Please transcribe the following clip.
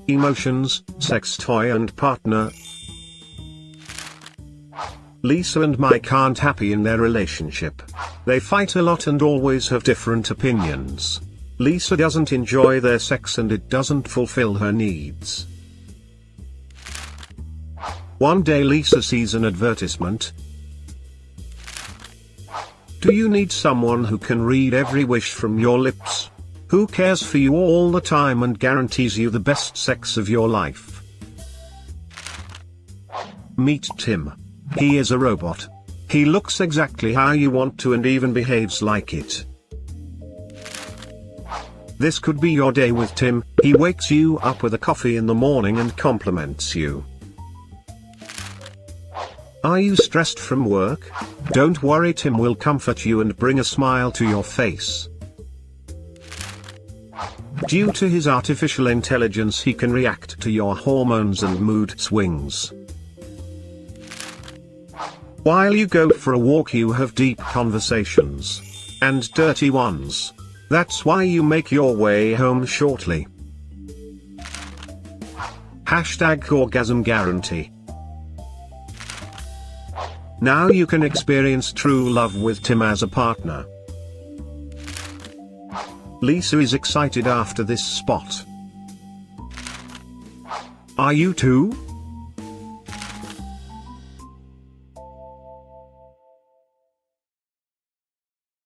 Emotions, sex toy and partner. Lisa and Mike aren't happy in their relationship. They fight a lot and always have different opinions. Lisa doesn't enjoy their sex and it doesn't fulfill her needs. One day Lisa sees an advertisement. Do you need someone who can read every wish from your lips? Who cares for you all the time and guarantees you the best sex of your life? Meet Tim. He is a robot. He looks exactly how you want to and even behaves like it. This could be your day with Tim. He wakes you up with a coffee in the morning and compliments you. Are you stressed from work? Don't worry, Tim will comfort you and bring a smile to your face. Due to his artificial intelligence, he can react to your hormones and mood swings. While you go for a walk, you have deep conversations. And dirty ones. That's why you make your way home shortly. #orgasm guarantee. Now you can experience true love with Tim as a partner. Lisa is excited after this spot. Are you too?